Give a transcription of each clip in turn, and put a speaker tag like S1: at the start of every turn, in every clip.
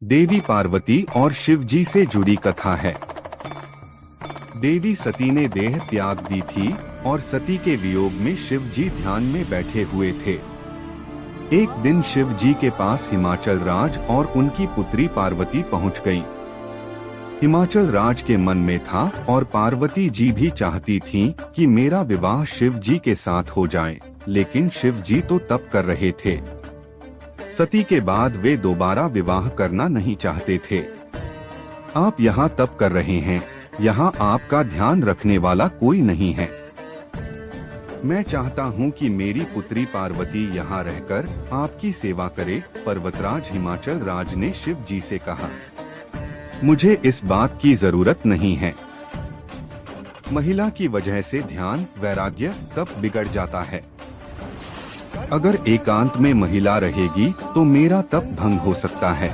S1: देवी पार्वती और शिव जी से जुड़ी कथा है। देवी सती ने देह त्याग दी थी और सती के वियोग में शिव जी ध्यान में बैठे हुए थे। एक दिन शिव जी के पास हिमाचल राज और उनकी पुत्री पार्वती पहुंच गई। हिमाचल राज के मन में था और पार्वती जी भी चाहती थीं कि मेरा विवाह शिव जी के साथ हो जाए, लेकिन शिव जी तो तप कर रहे थे। सती के बाद वे दोबारा विवाह करना नहीं चाहते थे। आप यहाँ तप कर रहे हैं, यहाँ आपका ध्यान रखने वाला कोई नहीं है। मैं चाहता हूँ कि मेरी पुत्री पार्वती यहाँ रहकर आपकी सेवा करे, पर्वतराज हिमाचल राज ने शिव जी से कहा। मुझे इस बात की जरूरत नहीं है। महिला की वजह से ध्यान, वैराग्य, तप बिगड़ जाता है। अगर एकांत में महिला रहेगी तो मेरा तप भंग हो सकता है।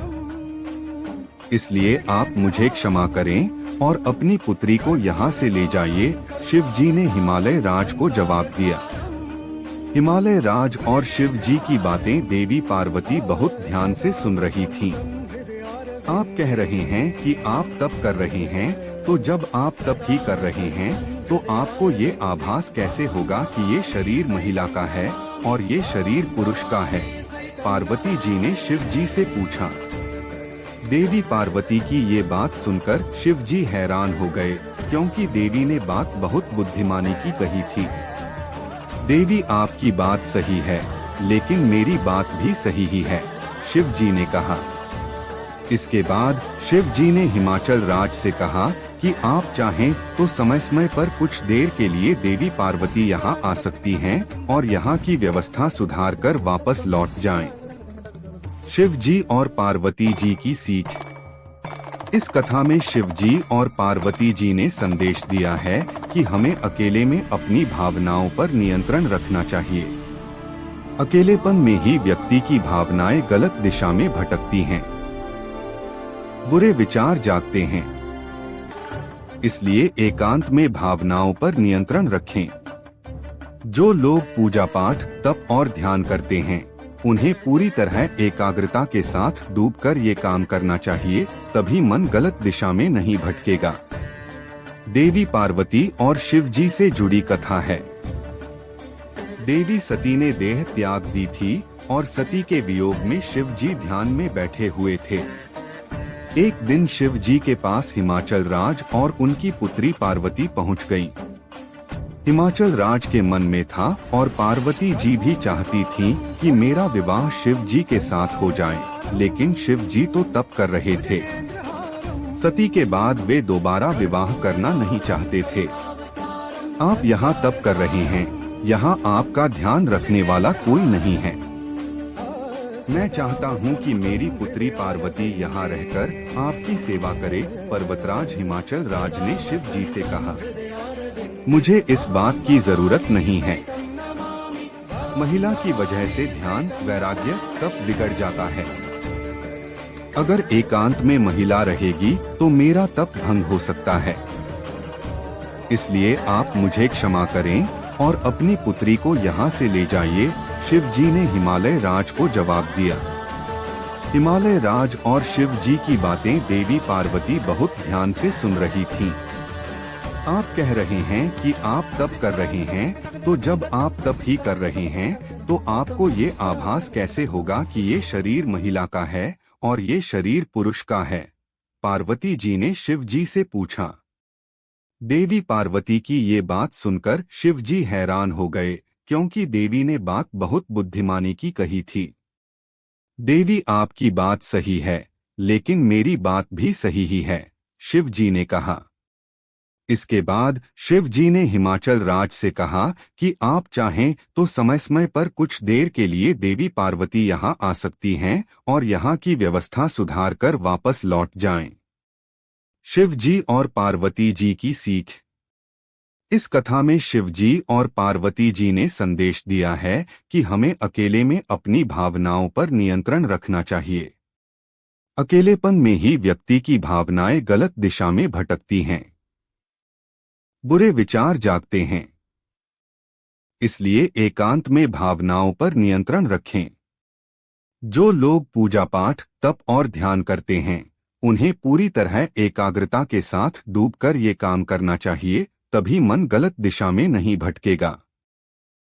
S1: इसलिए आप मुझे क्षमा करें और अपनी पुत्री को यहाँ से ले जाइए, शिव जी ने हिमालय राज को जवाब दिया। हिमालय राज और शिव जी की बातें देवी पार्वती बहुत ध्यान से सुन रही थीं। आप कह रहे हैं कि आप तप कर रहे हैं, तो जब आप तप ही कर रहे हैं तो आपको ये आभास कैसे होगा कि ये शरीर महिला का है और ये शरीर पुरुष का है? पार्वती जी ने शिव जी से पूछा। देवी पार्वती की ये बात सुनकर शिव जी हैरान हो गए, क्योंकि देवी ने बात बहुत बुद्धिमानी की कही थी। देवी, आपकी बात सही है, लेकिन मेरी बात भी सही ही है, शिव जी ने कहा। इसके बाद शिव जी ने हिमाचल राज से कहा कि आप चाहें तो समय समय पर कुछ देर के लिए देवी पार्वती यहाँ आ सकती हैं और यहाँ की व्यवस्था सुधार कर वापस लौट जाएं। शिव जी और पार्वती जी की सीख। इस कथा में शिव जी और पार्वती जी ने संदेश दिया है कि हमें अकेले में अपनी भावनाओं पर नियंत्रण रखना चाहिए। अकेलेपन में ही व्यक्ति की भावनाएं गलत दिशा में भटकती हैं, बुरे विचार जागते हैं। इसलिए एकांत में भावनाओं पर नियंत्रण रखें। जो लोग पूजा पाठ, तप और ध्यान करते हैं, उन्हें पूरी तरह एकाग्रता के साथ डूबकर ये काम करना चाहिए, तभी मन गलत दिशा में नहीं भटकेगा। देवी पार्वती और शिव जी से जुड़ी कथा है। देवी सती ने देह त्याग दी थी और सती के वियोग में शिव जी ध्यान में बैठे हुए थे। एक दिन शिव जी के पास हिमाचल राज और उनकी पुत्री पार्वती पहुंच गईं। हिमाचल राज के मन में था और पार्वती जी भी चाहती थीं कि मेरा विवाह शिव जी के साथ हो जाए, लेकिन शिव जी तो तप कर रहे थे। सती के बाद वे दोबारा विवाह करना नहीं चाहते थे। आप यहाँ तप कर रहे हैं, यहाँ आपका ध्यान रखने वाला कोई नहीं है। मैं चाहता हूँ कि मेरी पुत्री पार्वती यहाँ रहकर आपकी सेवा करे, पर्वतराज हिमाचल राज ने शिव जी से कहा। मुझे इस बात की जरूरत नहीं है। महिला की वजह से ध्यान, वैराग्य, तप बिगड़ जाता है। अगर एकांत में महिला रहेगी तो मेरा तप भंग हो सकता है। इसलिए आप मुझे क्षमा करें और अपनी पुत्री को यहाँ से ले जाइए, शिव जी ने हिमालय राज को जवाब दिया। हिमालय राज और शिव जी की बातें देवी पार्वती बहुत ध्यान से सुन रही थीं। आप कह रहे हैं कि आप तप कर रहे हैं, तो जब आप तप ही कर रहे हैं तो आपको ये आभास कैसे होगा कि ये शरीर महिला का है और ये शरीर पुरुष का है? पार्वती जी ने शिव जी से पूछा। देवी पार्वती की ये बात सुनकर शिव जी हैरान हो गए, क्योंकि देवी ने बात बहुत बुद्धिमानी की कही थी। देवी, आपकी बात सही है, लेकिन मेरी बात भी सही ही है, शिव जी ने कहा। इसके बाद शिव जी ने हिमाचल राज से कहा कि आप चाहें तो समय समय पर कुछ देर के लिए देवी पार्वती यहाँ आ सकती हैं और यहाँ की व्यवस्था सुधार कर वापस लौट जाएं। शिव जी और पार्वती जी की सीख। इस कथा में शिव जी और पार्वती जी ने संदेश दिया है कि हमें अकेले में अपनी भावनाओं पर नियंत्रण रखना चाहिए। अकेलेपन में ही व्यक्ति की भावनाएं गलत दिशा में भटकती हैं, बुरे विचार जागते हैं। इसलिए एकांत में भावनाओं पर नियंत्रण रखें। जो लोग पूजा पाठ, तप और ध्यान करते हैं, उन्हें पूरी तरह एकाग्रता के साथ डूबकर ये काम करना चाहिए, तभी मन गलत दिशा में नहीं भटकेगा।